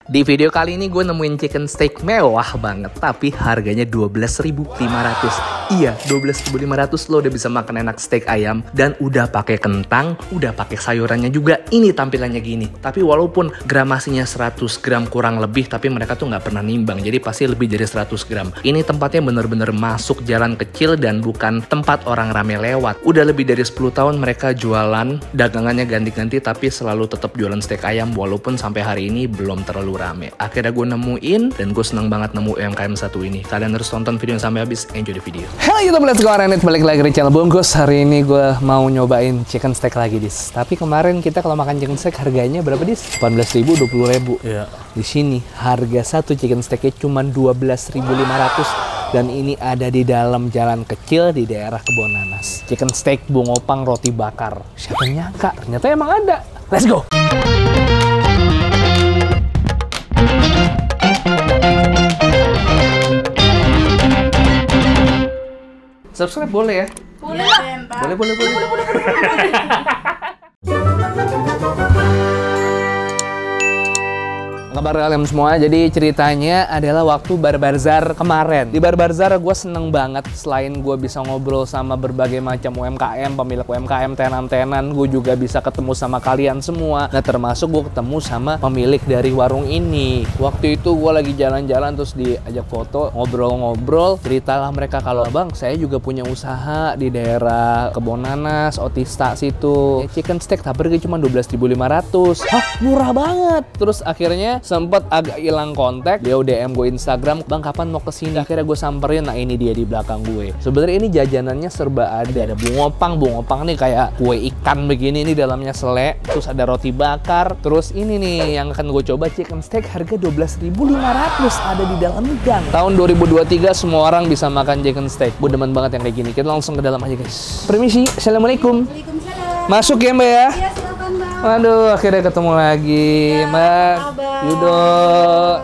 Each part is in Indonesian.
Di video kali ini gue nemuin chicken steak mewah banget, tapi harganya 12.500. Iya, 12.500 lo udah bisa makan enak steak ayam dan udah pakai kentang, udah pakai sayurannya juga. Ini tampilannya gini. Tapi walaupun gramasinya 100 gram kurang lebih, tapi mereka tuh nggak pernah nimbang. Jadi pasti lebih dari 100 gram. Ini tempatnya bener-bener masuk jalan kecil dan bukan tempat orang rame lewat. Udah lebih dari 10 tahun mereka jualan, dagangannya ganti-ganti, tapi selalu tetap jualan steak ayam walaupun sampai hari ini belum terlalu rame. Akhirnya gue nemuin dan gue seneng banget nemu UMKM satu ini. Kalian harus tonton video sampai habis. Enjoy the video. Halo YouTube, let's go Arenit, balik lagi di channel Bungkus. Hari ini gue mau nyobain chicken steak lagi, Dis. Tapi kemarin kita kalau makan chicken steak harganya berapa, Dis? 18.000, 20.000. Iya. Di sini harga satu chicken steaknya cuma 12.500 dan ini ada di dalam jalan kecil di daerah Kebonanas. Chicken steak bungopang roti bakar. Siapa yang nyangka? Ternyata emang ada. Let's go. Subscribe boleh ya? Boleh. Boleh. Kabar kalian semua, jadi ceritanya adalah waktu Bar-Barzar kemarin. Di Bar-Barzar gue seneng banget, selain gue bisa ngobrol sama berbagai macam UMKM, pemilik UMKM, tenan-tenan, gue juga bisa ketemu sama kalian semua. Nah termasuk gue ketemu sama pemilik dari warung ini. Waktu itu gue lagi jalan-jalan terus diajak foto, ngobrol-ngobrol, ceritalah mereka kalau bang saya juga punya usaha di daerah Kebonanas, Otista situ. Chicken steak harganya cuma 12.500. Hah, murah banget. Terus akhirnya sempet agak hilang kontak, dia DM gue Instagram, bang kapan mau kesini? Akhirnya gue samperin, nah ini dia di belakang gue. Sebenarnya ini jajanannya serba ada bungopang nih kayak kue ikan begini, ini dalamnya selai, terus ada roti bakar, terus ini nih yang akan gue coba chicken steak harga 12.500 ada di dalam gang. Tahun 2023 semua orang bisa makan chicken steak. Gue demen banget yang kayak gini. Kita langsung ke dalam aja guys. Permisi, assalamualaikum. Waalaikumsalam. Masuk ya mbak ya? Iya silakan bang. Waduh, akhirnya ketemu lagi, Ya, Mbak Abang. Yudo.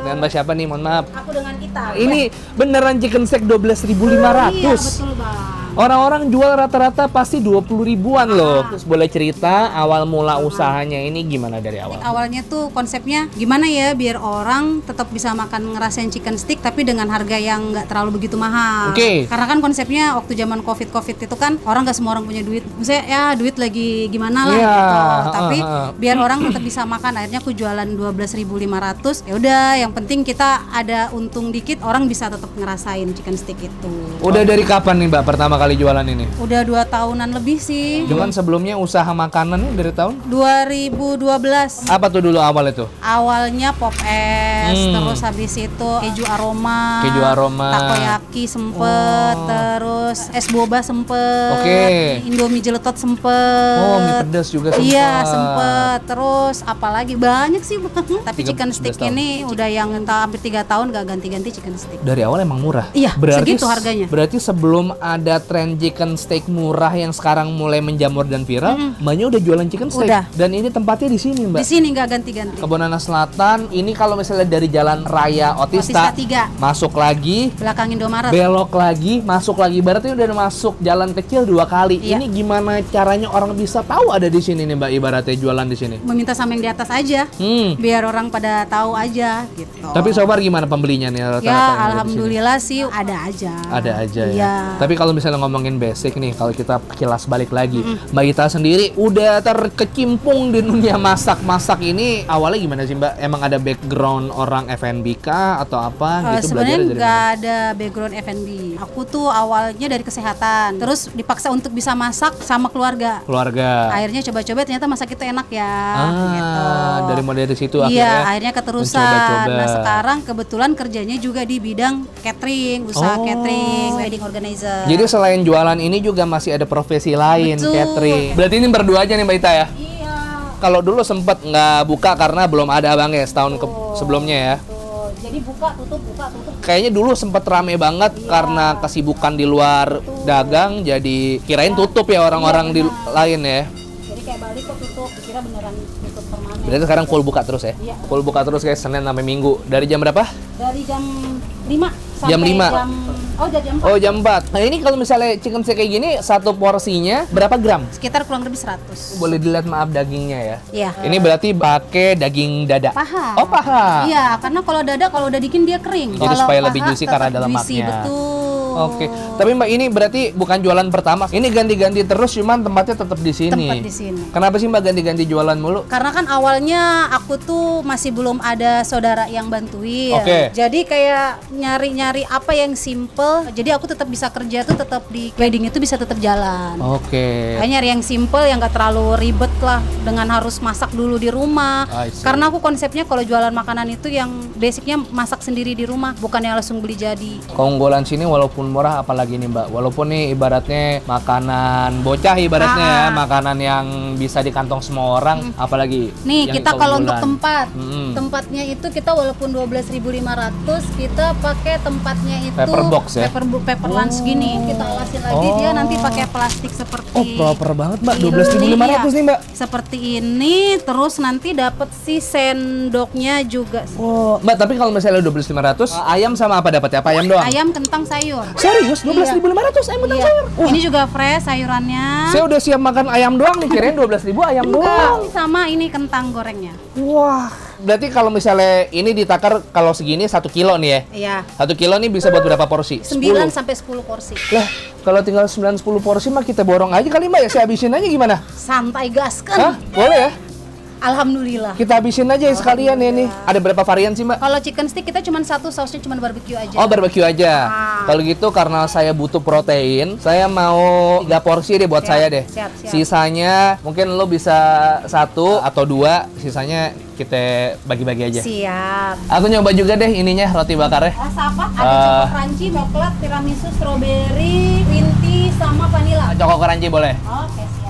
Dan Mbak siapa nih? Mohon maaf. Aku dengan kita. Ini beneran chicken steak 12.500. Iya betul bang. Orang-orang jual rata-rata pasti 20 ribuan loh. Terus boleh cerita awal mula usahanya ini gimana dari awal? Awalnya tuh konsepnya gimana ya biar orang tetap bisa makan ngerasain chicken stick tapi dengan harga yang nggak terlalu begitu mahal. Oke. Karena kan konsepnya waktu zaman covid itu kan orang nggak semua orang punya duit. Misalnya ya duit lagi gimana lah Iya, gitu. Tapi biar orang tetap bisa makan. Akhirnya aku jualan 12.500. Ya udah, yang penting kita ada untung dikit, orang bisa tetap ngerasain chicken stick itu. Udah dari kapan nih Mbak pertama kali jualan ini? Udah 2 tahunan lebih sih. Cuman sebelumnya usaha makanan nih dari tahun? 2012. Apa tuh dulu awal itu? Awalnya pop es, terus habis itu keju aroma, takoyaki sempet, terus es boba sempet, Indomie jeletot sempet. Oh, mie pedas juga sempet. Iya sempet. Terus apalagi banyak sih bang. Tapi chicken stick 11 tahun. ini udah yang hampir 3 tahun gak ganti-ganti chicken stick. Dari awal emang murah? Iya, segitu harganya. Berarti sebelum ada tren chicken steak murah yang sekarang mulai menjamur dan viral, Mbaknya udah jualan chicken steak? Udah. Dan ini tempatnya di sini Mbak? Di sini nggak ganti-ganti. Kebonanas Selatan, ini kalau misalnya dari Jalan Raya Otista 3. masuk lagi, Belakang Indomaret. belok lagi, masuk lagi, berarti udah masuk jalan kecil 2 kali. Iya. Ini gimana caranya orang bisa tahu ada di sini nih Mbak, ibaratnya jualan di sini? Meminta sama yang di atas aja, biar orang pada tahu aja gitu. Tapi sobar gimana pembelinya nih rata-rata? Ya yang ada di sini? alhamdulillah sih ada aja. Ada aja ya. Iya. Tapi kalau misalnya ngomongin basic nih, kalau kita kilas balik lagi, Mbak Ita sendiri udah terkecimpung di dunia masak ini awalnya gimana sih Mbak? Emang ada background orang F&B kah atau apa gitu? Sebenarnya belajarnya dari nggak mana? ada background F&B. Aku tuh awalnya dari kesehatan, terus dipaksa untuk bisa masak sama keluarga. Akhirnya coba-coba ternyata masak itu enak ya. Gitu. Dari mulai dari situ Iya, akhirnya keterusan. mencoba-coba. Nah sekarang kebetulan kerjanya juga di bidang catering, usaha catering, wedding organizer. Jadi selain jualan ini juga masih ada profesi lain, Betul. catering. Berarti ini berdua aja nih Mbak Ita ya? Iya. Kalau dulu sempet nggak buka karena belum ada abang ya setahun sebelumnya ya? Betul. Jadi buka tutup. Kayaknya dulu sempet rame banget karena kesibukan di luar dagang, jadi kirain tutup ya orang-orang di lain ya. Jadi kayak balik kok tutup, kira beneran tutup permanen. Berarti sekarang full buka terus ya? Iya. Full buka terus guys, Senin sampai Minggu. Dari jam berapa? Dari jam 5 sampai Jam 5. jam 4. Oh, jam 4. Nah, ini kalau misalnya chicken steak kayak gini, satu porsinya berapa gram? Sekitar kurang lebih 100. Boleh dilihat maaf dagingnya ya. Iya. Ini berarti pakai daging dada. Paha. Oh, paha. Iya, karena kalau dada kalau udah dikin dia kering. Jadi Kalau supaya paha lebih juicy karena ada tetap lemaknya. juicy, betul. Oke. Tapi Mbak, ini berarti bukan jualan pertama. Ini ganti-ganti terus, cuman tempatnya tetap di sini. Tempat di sini. Kenapa sih Mbak ganti-ganti jualan mulu? Karena kan awalnya aku tuh masih belum ada saudara yang bantuin. Oke. Jadi kayak nyari-nyari apa yang simple. Jadi aku tetap bisa kerja tuh tetap di wedding itu bisa tetap jalan. Oke. Kayak nyari yang simple yang gak terlalu ribet lah dengan harus masak dulu di rumah. I see. Karena aku konsepnya kalau jualan makanan itu yang basicnya masak sendiri di rumah, bukan yang langsung beli jadi. Keunggulan sini walaupun murah, apalagi nih Mbak, walaupun nih ibaratnya makanan bocah ibaratnya ya, makanan yang bisa di kantong semua orang, apalagi Nih yang kita kalau untuk keunggulan. tempatnya itu kita walaupun 12.500 kita pakai tempatnya itu Paper box ya? paper lunch gini. Kita alasin lagi dia nanti pakai plastik seperti Oh, proper banget Mbak, ini. 12.500 nih Mbak. Seperti ini, terus nanti dapat si sendoknya juga. Oh, Mbak, tapi kalau misalnya 12.500, ayam sama apa dapat ya? Apa ayam doang? Ayam, kentang, sayur. Serius? 12.500 ayam kentang Iya. sayur? Wah, Ini juga fresh sayurannya. saya udah siap makan ayam doang nih, kirain 12.000 ayam doang. Enggak, sama ini kentang gorengnya. Wah, berarti kalau misalnya ini ditakar kalau segini 1 kilo nih ya? Iya. 1 kilo nih bisa buat berapa porsi? 9 sampai 10 porsi. Lah, kalau tinggal 9-10 porsi mah kita borong aja kali Mbak ya, saya habisin aja gimana? Santai gaskan. Hah? Boleh ya? Alhamdulillah. Kita habisin aja ya sekalian ya nih. Ada berapa varian sih Mbak? Kalau chicken stick kita cuma satu, sausnya cuma barbecue aja. Oh, barbecue aja. Kalau gitu karena saya butuh protein, saya mau 3 porsi deh buat saya deh. siap. Sisanya mungkin lo bisa 1 atau 2, sisanya kita bagi-bagi aja. Siap. Aku nyoba juga deh ininya, roti bakarnya. Rasa apa? Ada choco crunchy, coklat, tiramisu, strawberry, green tea, sama vanilla. Choco crunchy boleh. Oke, siap.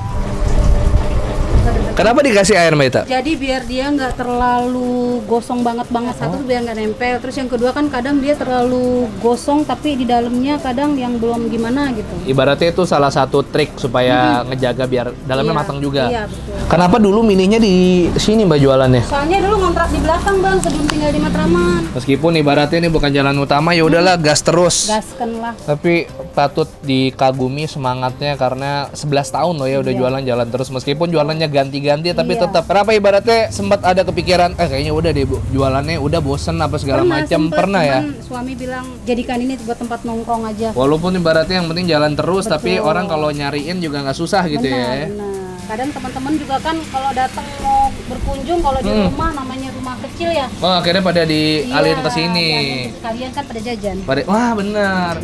Kenapa dikasih air Mbak Ita? Jadi biar dia nggak terlalu gosong banget satu, biar nggak nempel. Terus yang kedua kan kadang dia terlalu gosong tapi di dalamnya kadang yang belum gimana gitu. Ibaratnya itu salah satu trik supaya ngejaga biar dalamnya Iya, matang juga. Iya, betul. Kenapa dulu milihnya di sini Mbak jualannya? Soalnya dulu ngontrak di belakang Bang sebelum tinggal di Matraman. Meskipun ibaratnya ini bukan jalan utama, ya udahlah gas terus. Gasken lah. Tapi patut dikagumi semangatnya karena 11 tahun loh ya udah jualan jalan terus, meskipun jualannya ganti-ganti tapi tetap. Kenapa ibaratnya sempat ada kepikiran kayaknya udah deh Bu, jualannya udah bosen apa segala macam, pernah ya? Cuman suami bilang jadikan ini buat tempat nongkrong aja. Walaupun ibaratnya yang penting jalan terus, tapi orang kalau nyariin juga nggak susah gitu ya. Benar. Kadang teman-teman juga kan kalau datang mau berkunjung kalau di rumah namanya rumah kecil ya. Oh, akhirnya pada dialihin ke sini. Kalian kan pada jajan. Wah, benar.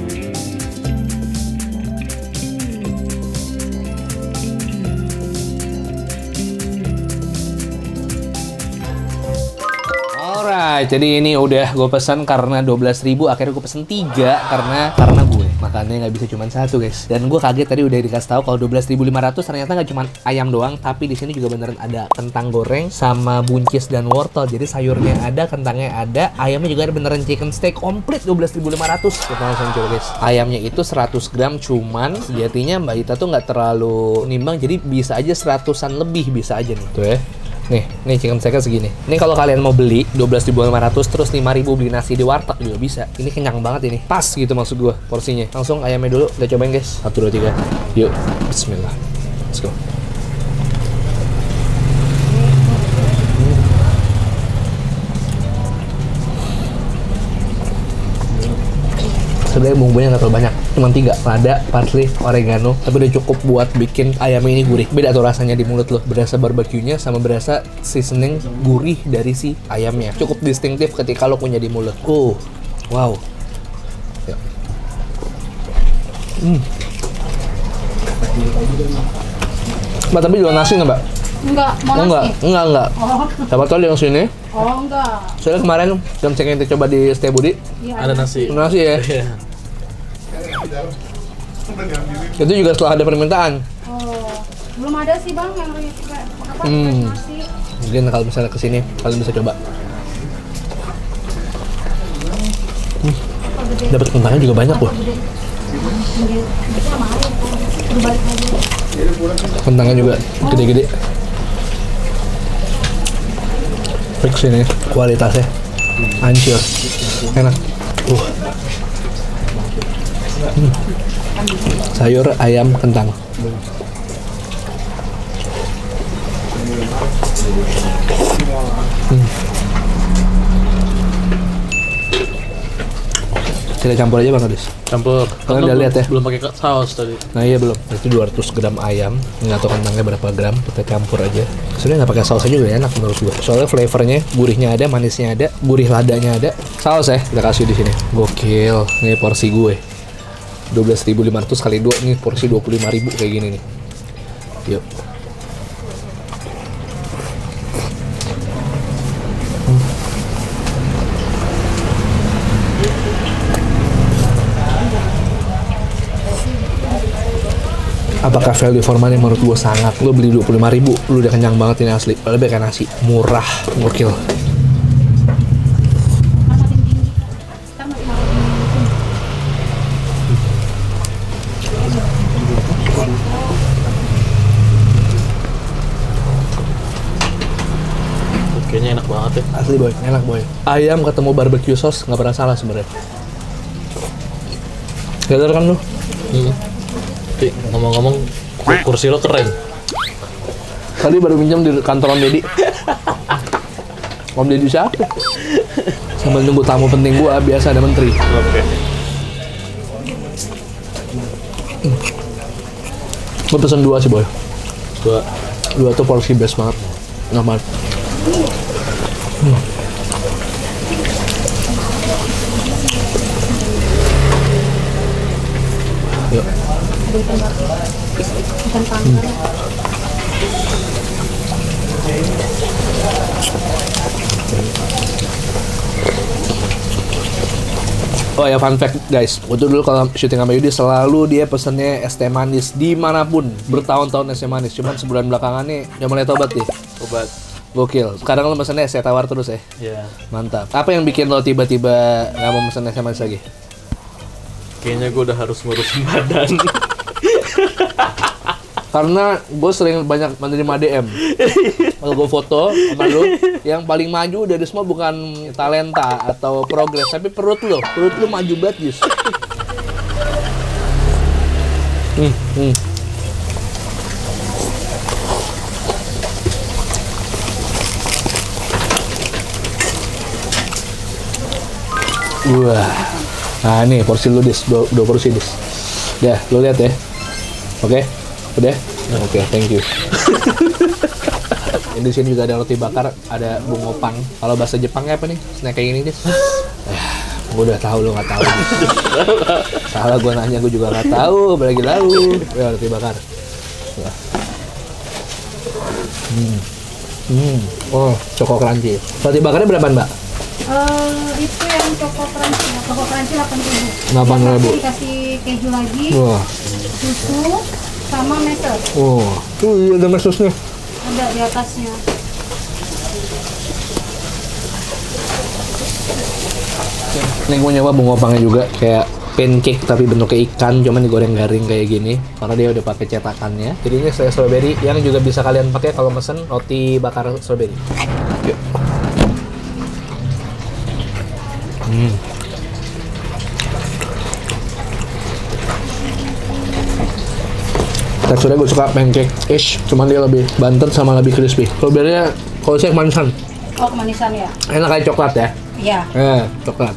Alright, jadi ini udah gue pesan karena 12.000, akhirnya gue pesen 3 karena gue makannya nggak bisa cuma 1 guys. Dan gue kaget tadi udah dikasih tahu kalau 12.500 ternyata nggak cuma ayam doang, tapi di sini juga beneran ada kentang goreng sama buncis dan wortel. Jadi sayurnya ada, kentangnya ada, ayamnya juga ada, beneran chicken steak komplit 12.500. Kita langsung coba guys. Ayamnya itu 100 gram, cuman sejatinya Mbak Ita tuh nggak terlalu nimbang, jadi bisa aja 100-an lebih bisa aja nih. Tuh ya. Nih chicken steaknya segini. Ini kalau kalian mau beli 12.500 terus 5.000 beli nasi di warteg juga bisa. Ini kenyang banget ini. Pas gitu maksud gua porsinya. Langsung ayamnya dulu kita cobain guys. 1 2 3. Yuk. Bismillah. Let's go. Sebenarnya bumbunya nggak terlalu banyak, cuma 3, lada, parsley, oregano, tapi udah cukup buat bikin ayamnya ini gurih. Beda tuh rasanya di mulut loh, berasa barbeque-nya sama berasa seasoning gurih dari si ayamnya. Cukup distintif ketika lo punya di mulut. Wow. Ya. Mbak, tapi jual nasi nggak Mbak? Enggak, mau nasi? Enggak. Siapa tahu yang sini. Oh, enggak. Soalnya kemarin jam cek yang kita coba di Setiabudi Iya, ada nasi. Nasi ya. Itu juga setelah ada permintaan. Oh, belum ada sih Bang yang apa nasi. Mungkin kalau misalnya kesini kalian bisa coba. Dapat kentangnya juga banyak loh. Kentangnya juga gede-gede. Fix ini kualitasnya hancur, enak. Sayur ayam kentang. Kita campur aja Bang Adis. Campur. Kalian udah lihat ya? Belum pakai saus tadi. Nah iya belum. Itu 200 gram ayam. Nggak tahu kentangnya berapa gram. Kita campur aja. Sebenarnya nggak pakai sausnya juga enak menurut gua. Soalnya flavornya, gurihnya ada, manisnya ada, gurih ladanya ada. Saus ya kita kasih di sini. Gokil. Ini porsi gue. 12.500 kali 2 ini porsi 25.000 kayak gini nih. Yuk. Apakah value for money? Menurut gue sangat. Lo beli 25.000, lo udah kenyang banget ini asli. Lebih kayak nasi, murah, gokil. Kayaknya enak banget ya. Asli boy, enak boy. Ayam ketemu barbecue sauce nggak pernah salah sebenarnya. Galer kan lu? Tapi ngomong-ngomong, kursi lo keren. Tadi baru minjem di kantor Om Deddy. Om Deddy siapa? Sambil nunggu tamu penting gua, biasa ada menteri. Oke. Gua pesen 2 sih boy. 2 tuh porsi best banget. Nyaman. Yuk. Oh ya, fun fact guys, waktu dulu kalau syuting sama Yudi selalu dia pesennya es teh manis dimanapun, bertahun-tahun es teh manis. Cuman sebulan belakangan nih dia mulai tobat nih. Obat. Gokil. Sekarang lo pesennya es teh tawar terus ya? Iya. Mantap. Apa yang bikin lo tiba-tiba nggak mau pesen es teh manis lagi? Kayaknya gue udah harus ngurusin badan. Karena gue sering banyak menerima DM. Kalau gue foto sama lu, yang paling maju dari semua bukan talenta atau progres, tapi perut lu maju banget, Jus. Wah, nah nih porsi lu dis, dua porsi dis. Ya, lu lihat ya. Oke, udah. Oke, thank you. Di sini juga ada roti bakar, ada bungopang. Kalau bahasa Jepangnya apa nih? Snack kayak gini dis. Gue udah tahu lu nggak tahu. Salah gue nanya, gue juga nggak tahu. Apalagi lalu. Ya roti bakar. Oh, Choco Crunchy. Roti bakarnya berapaan, Mbak? Itu yang Choco Crunchy 8.000. 8.000. Dikasih keju lagi, Wah. susu, sama meses. Oh, tuh iya ada mesesnya. Ada di atasnya. Ini gue nyoba bungopangnya juga kayak pancake tapi bentuknya ikan, cuman digoreng garing kayak gini karena dia udah pakai cetakannya. Jadi ini saya strawberry yang juga bisa kalian pakai kalau mesen roti bakar strawberry. Yuk. Teksturnya gue suka pancake-ish, cuman dia lebih bantet sama lebih crispy. Strawberry-nya kalau saya kemanisan. Oh, kemanisan ya? Enak kayak coklat ya? Iya. Coklat.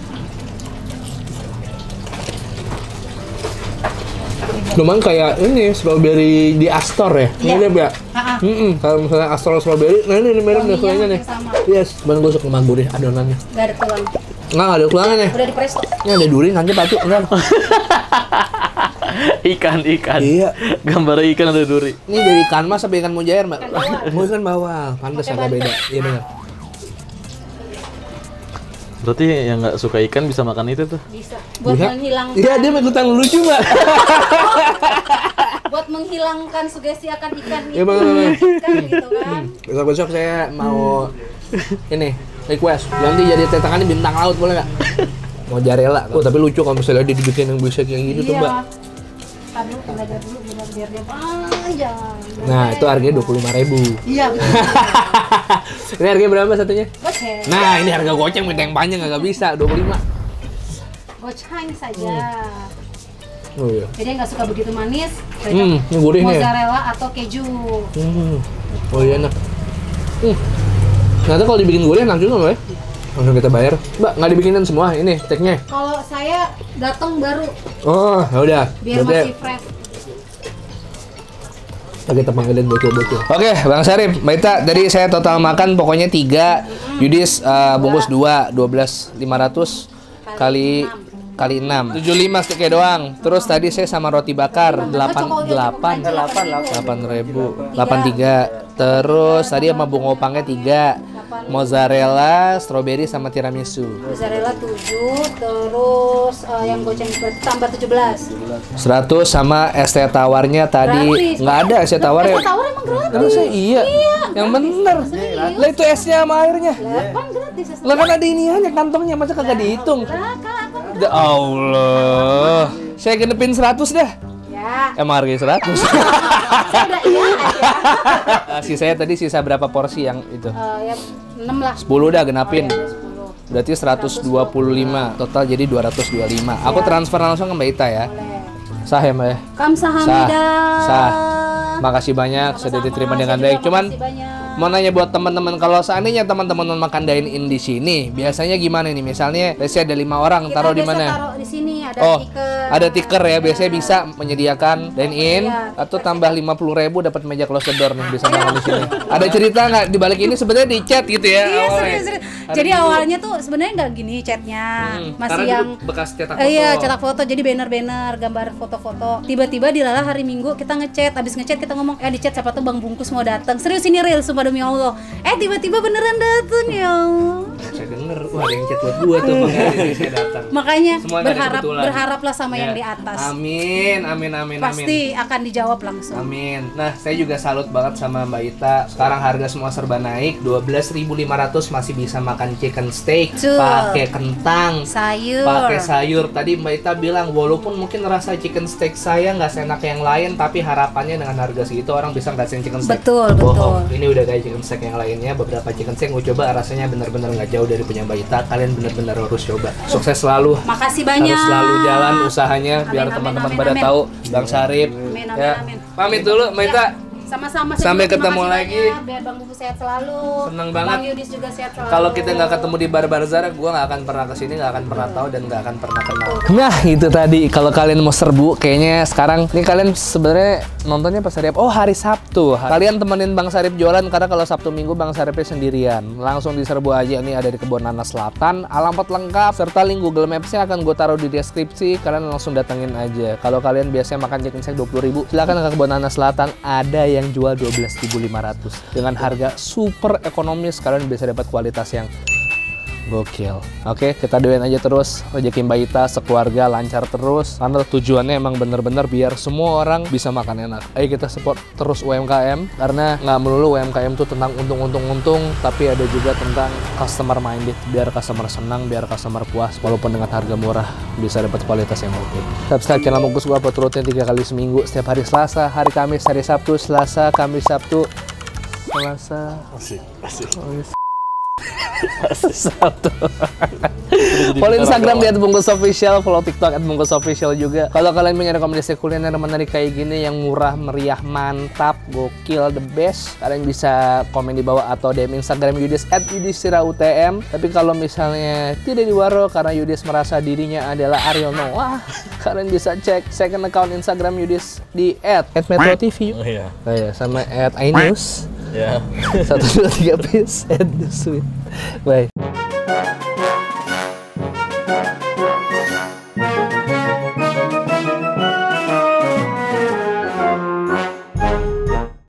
Cuman kayak ini strawberry di Astor ya? Iya. Mirip ya? Kalau misalnya Astor strawberry, nah ini mirip nih kayaknya nih. Yes, cuman gue suka manggur deh adonannya. Gak ada tulang. Nggak ada tulangan ya? Udah di presto. Ini ada duri, nanti patu, enggak? Ikan. Iya. Gambar ikan ada duri. Ini dari ikan mas apa ikan mujair, Mbak? Ikan bawal. Oh, ikan bawal. Pantes agak beda. Iya benar. Berarti yang nggak suka ikan bisa makan itu tuh? Bisa. Buat menghilangkan. Iya, dia ikutan lucu, Mbak. Buat menghilangkan sugesti akan ikan itu. Iya, benar. Kan gitu kan. Besok-besok saya mau ini request nanti jadi tetangannya bintang laut boleh nggak? Mozzarella. Oh tapi lucu kalau misalnya dia dibikin yang bisa kayak gitu tuh, Mbak. Tadi belajar dulu biar dia panjang. Nah, itu harganya 25.000. Iya, betul. Ini harganya berapa satunya? Goceng. Nah, ini harga goceng minta yang panjang nggak bisa, 25. Goceng saja. Oh iya. Jadi nggak suka begitu manis. Ini gurih nih. Mozzarella atau keju. Oh iya enak. Ternyata kalau dibikin gurih enak juga Mbak ya? Langsung kita bayar. Mbak, nggak dibikinin semua ini steaknya? Kalau saya datang baru. Oh, ya udah. Biar masih fresh. Kita panggilin bocil-bocil. Oke, Bang Sarip, Mbak Ita, tadi saya total makan pokoknya 3, Yudis bungkus 2, 12.500 kali 6. 75 steaknya doang. Terus tadi saya sama roti bakar 8.000. 83. Terus tadi sama bunga opangnya 3. Mozzarella, strawberry sama tiramisu. Mozzarella 7, terus yang goceng tambah 17. 100 sama es teh tawarnya tadi. Nggak ada es teh tawarnya. Es teh tawar emang gratis. Harusnya iya. Yang bener. Lah itu esnya sama airnya. Kan gratis. Lah kan ada iniannya kantongnya, masa kagak dihitung? Lah kan Ya Allah. Saya genepin 100 dah. ya. Emang harganya 100. Udah iya aja. Sisanya tadi sisa berapa porsi yang itu? Ya 6 lah. 10 dah genapin. Oh, ya, 10. Berarti 125. Total jadi 225. Aku transfer langsung ke Mbak Ita ya. Boleh. Sah ya Mbak ya? Kamsahamnida. Sah. Makasih banyak, sudah diterima dengan baik. Cuman mau nanya buat teman-teman, kalau seandainya teman-teman makan dine-in di sini, biasanya gimana nih? Misalnya, biasanya ada 5 orang, kita taruh di biasa mana? Taruh di sini ada tiker. Ada tiker ya. Biasanya bisa menyediakan dine-in Iya. atau tambah 50.000 dapat meja close the door nih, bisa makan di sini. Ada cerita nggak di balik ini sebenarnya di chat gitu ya? Iya, awalnya? serius. Jadi awalnya tuh sebenarnya nggak gini chatnya, masih karena yang dulu bekas cetak foto. Iya, cetak foto. Jadi banner-banner, gambar foto-foto. Tiba-tiba dilala hari Minggu kita ngechat, abis ngechat kita ngomong, di chat siapa tuh Bang Bungkus mau datang. Serius ini real, sumpah demi Allah. Tiba-tiba beneran datang ya. Saya denger, wah ada yang chat buat gua tuh, makanya saya datang. Makanya Semua dari kebetulan. berharaplah sama Ya. yang di atas. Amin. Pasti akan dijawab langsung. Amin. Nah, saya juga salut banget sama Mbak Ita. Sekarang harga semua serba naik. 12.500 masih bisa makan chicken steak, Betul. pakai kentang, Sayur. pakai sayur. Tadi Mbak Ita bilang walaupun mungkin rasa chicken steak saya nggak seenak yang lain, tapi harapannya dengan harga segitu orang bisa ngerasain chicken steak. Betul, Bohong. betul. Ini udah kayak chicken steak yang lainnya. Beberapa chicken steak gue coba rasanya benar-benar nggak jauh dari punya Mbak Ita. Kalian benar-benar harus coba. Sukses selalu. Makasih banyak. Harus selalu jalan usahanya biar Amin, teman-teman amin, pada amin. tahu Bang Sarip. Amin, amin, Ya. amin. Pamit dulu, Mbak Ita. Sama-sama. Sampai Terima ketemu kasih lagi. banyak, biar Bang Bungkus sehat selalu. Seneng banget. Bang Yudis juga sehat selalu. Kalau kita nggak ketemu di Bar Barzar, gue nggak akan pernah kesini, nggak akan pernah tahu dan nggak akan pernah kenal. Nah itu tadi, kalau kalian mau serbu, kayaknya sekarang nih kalian sebenarnya nontonnya pas hari apa? Oh hari Sabtu. Kalian temenin Bang Sarip jualan karena kalau Sabtu Minggu Bang Saripnya sendirian. Langsung diserbu aja nih, ada di Kebon Nanas Selatan. Alamat lengkap serta link Google Maps-nya akan gue taruh di deskripsi. Kalian langsung datengin aja. Kalau kalian biasanya makan chicken steak 20.000, silakan ke Kebon Nanas Selatan. Ada yang jual 12.500 dengan harga super ekonomis. Kalian bisa dapat kualitas yang gokil. Oke, kita doain aja terus rezeki Mbak Ita sekeluarga lancar terus. Karena tujuannya emang bener-bener biar semua orang bisa makan enak. Ayo kita support terus UMKM. Karena nggak melulu UMKM tuh tentang untung, tapi ada juga tentang customer minded. Biar customer senang, biar customer puas. Walaupun dengan harga murah bisa dapat kualitas yang oke. Subscribe channel Bungkus gua upload rutin 3 kali seminggu. Setiap hari Selasa, hari Kamis, hari Sabtu, Selasa, Kamis, Sabtu. Selasa. Asik. Follow Instagram di @bungkusofficial, follow TikTok @bungkusofficial juga. Kalau kalian punya rekomendasi kuliner menarik kayak gini yang murah, meriah, mantap, gokil, the best, kalian bisa komen di bawah atau DM Instagram Yudis @yudisirautm. Tapi kalau misalnya tidak di waro karena Yudis merasa dirinya adalah Ariel Noah, kalian bisa cek second account Instagram Yudis di @metrotv. Oh iya. Oh ya, sama @inews. Ya. 1, 2, 3 please. Sweet. Bye.